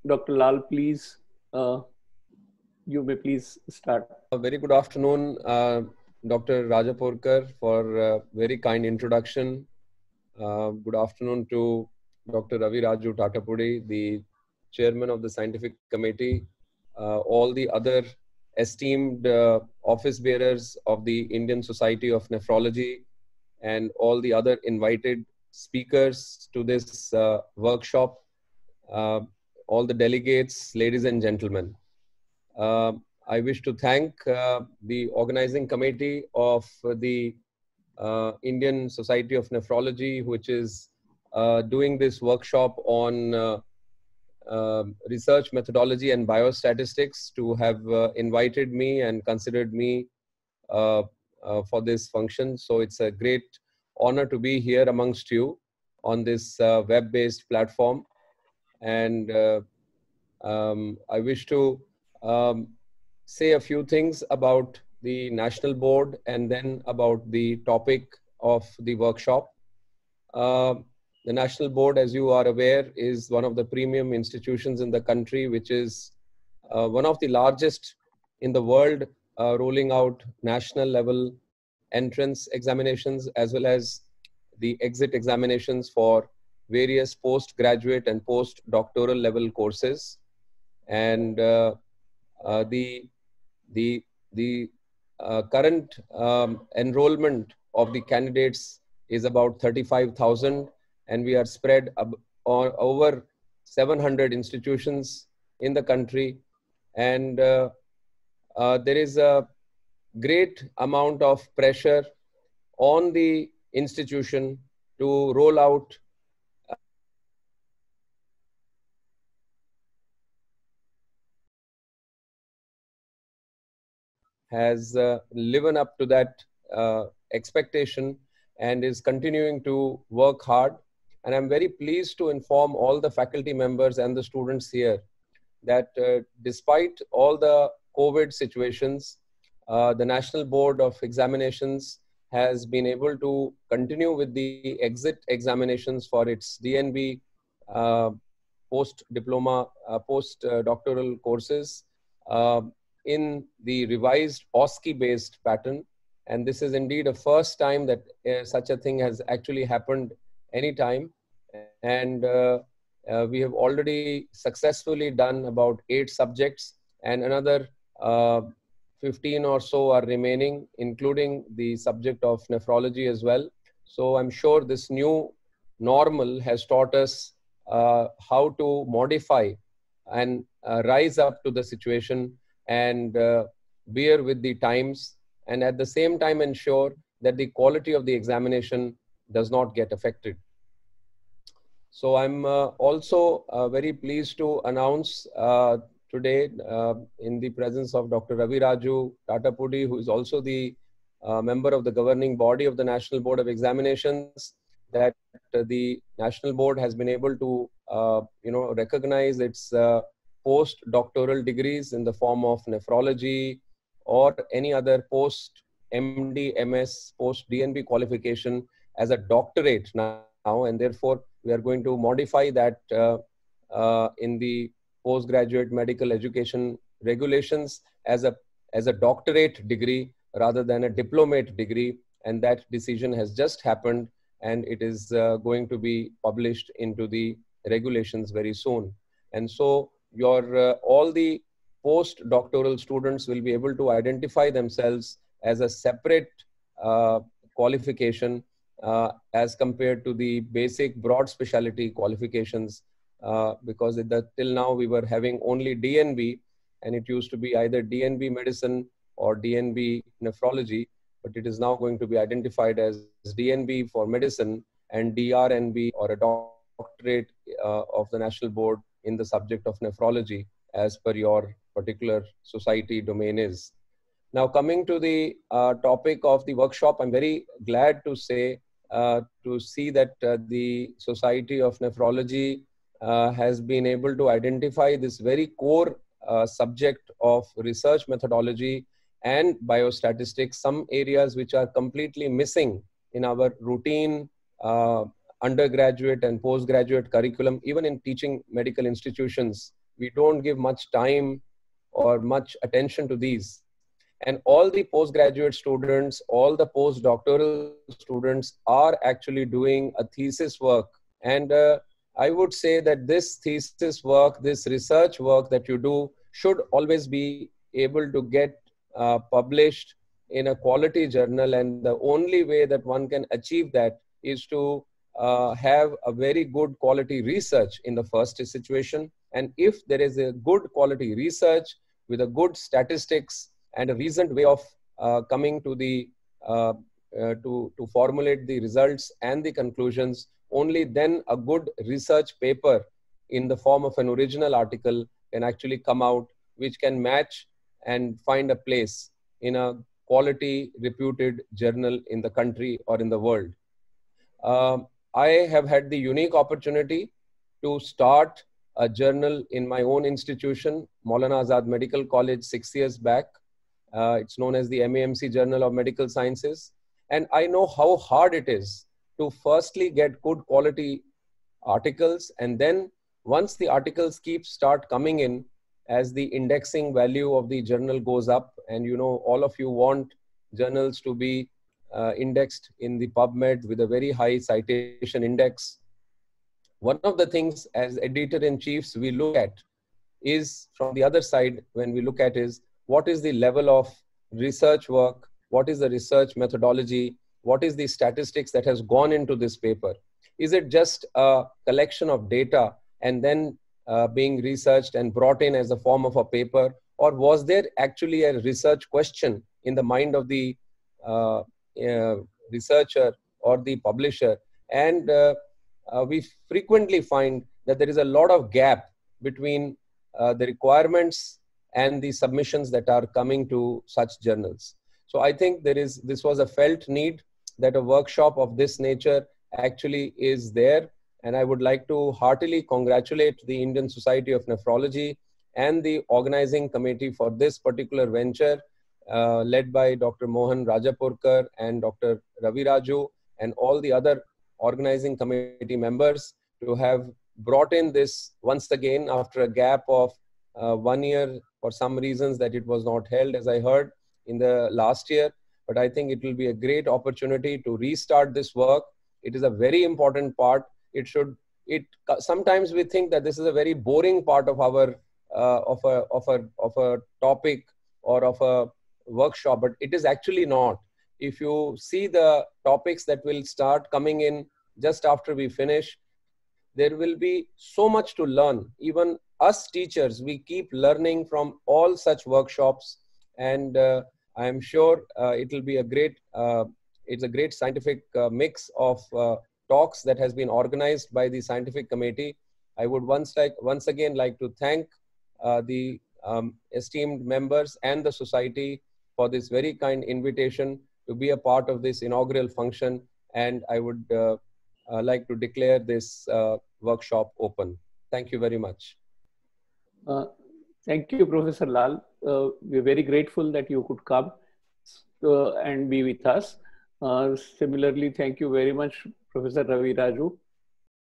Dr. Lal, please, you may please start. A very good afternoon, Dr. Rajapurkar, for a very kind introduction. Good afternoon to Dr. Ravi Raju Tatapudi, the chairman of the scientific committee, all the other esteemed office bearers of the Indian Society of Nephrology, and all the other invited speakers to this workshop, all the delegates, ladies and gentlemen. I wish to thank the organizing committee of the Indian Society of Nephrology, which is doing this workshop on research methodology and biostatistics, to have invited me and considered me for this function. So it's a great honor to be here amongst you on this web-based platform. And I wish to say a few things about the National Board and then about the topic of the workshop. The National Board, as you are aware, is one of the premium institutions in the country, which is one of the largest in the world, rolling out national level entrance examinations as well as the exit examinations for various postgraduate and postdoctoral level courses. And the current enrollment of the candidates is about 35,000, and we are spread on over 700 institutions in the country. And there is a great amount of pressure on the institution to roll out has lived up to that expectation and is continuing to work hard. And I'm very pleased to inform all the faculty members and the students here that despite all the COVID situations, the National Board of Examinations has been able to continue with the exit examinations for its DNB post-diploma, post-doctoral courses in the revised OSCE-based pattern. And this is indeed a first time that such a thing has actually happened anytime. And we have already successfully done about 8 subjects, and another 15 or so are remaining, including the subject of nephrology as well. So I'm sure this new normal has taught us how to modify and rise up to the situation and bear with the times, and at the same time ensure that the quality of the examination does not get affected. So I'm also very pleased to announce today in the presence of Dr. Ravi Raju Tatapudi, who is also the member of the governing body of the National Board of Examinations, that the National Board has been able to recognize its post-doctoral degrees in the form of nephrology or any other post-MD, MS, post-DNB qualification as a doctorate now, and therefore we are going to modify that in the postgraduate medical education regulations as a doctorate degree rather than a diplomate degree, and that decision has just happened, and it is going to be published into the regulations very soon. And so your all the postdoctoral students will be able to identify themselves as a separate qualification as compared to the basic broad specialty qualifications, because till now we were having only DNB, and it used to be either DNB medicine or DNB nephrology, but it is now going to be identified as DNB for medicine and DRNB, or a doctorate of the National Board in the subject of nephrology, as per your particular society domain is. Now, coming to the topic of the workshop, I'm very glad to say to see that the Society of Nephrology has been able to identify this very core subject of research methodology and biostatistics, some areas which are completely missing in our routine undergraduate and postgraduate curriculum, even in teaching medical institutions. we don't give much time or much attention to these. And all the postgraduate students, all the postdoctoral students are actually doing a thesis work. And I would say that this thesis work, this research work that you do should always be able to get published in a quality journal. And the only way that one can achieve that is to have a very good quality research in the first situation. And if there is a good quality research with a good statistics and a reasoned way of coming to the to formulate the results and the conclusions, only then a good research paper in the form of an original article can actually come out, which can match and find a place in a quality reputed journal in the country or in the world. I have had the unique opportunity to start a journal in my own institution, Maulana Azad Medical College, 6 years back. It's known as the MAMC Journal of Medical Sciences. And I know how hard it is to firstly get good quality articles. And then once the articles start coming in, as the indexing value of the journal goes up, and you know, all of you want journals to be indexed in the PubMed with a very high citation index. One of the things as editor-in-chiefs we look at is, from the other side, when we look at is, what is the level of research work, what is the research methodology, what is the statistics that has gone into this paper? Is it just a collection of data and then being researched and brought in as a form of a paper? Or was there actually a research question in the mind of the researcher or the publisher? And we frequently find that there is a lot of gap between the requirements and the submissions that are coming to such journals. So I think this was a felt need that a workshop of this nature actually is there. And I would like to heartily congratulate the Indian Society of Nephrology and the organizing committee for this particular venture, led by Dr. Mohan Rajapurkar and Dr. Ravi Raju and all the other organizing committee members, to have brought in this once again after a gap of 1 year for some reasons that it was not held, as I heard, in the last year. But I think it will be a great opportunity to restart this work. It is a very important part. Sometimes we think that this is a very boring part of our of a topic or of a workshop, but it is actually not. If you see the topics that will start coming in just after we finish, there will be so much to learn. Even us teachers, we keep learning from all such workshops, and I am sure it will be a great it's a great scientific mix of talks that has been organized by the scientific committee. I would once again like to thank the esteemed members and the society for this very kind invitation to be a part of this inaugural function. And I would like to declare this workshop open. Thank you very much. Thank you, Professor Lal. We're very grateful that you could come and be with us. Similarly, thank you very much, Professor Ravi Raju.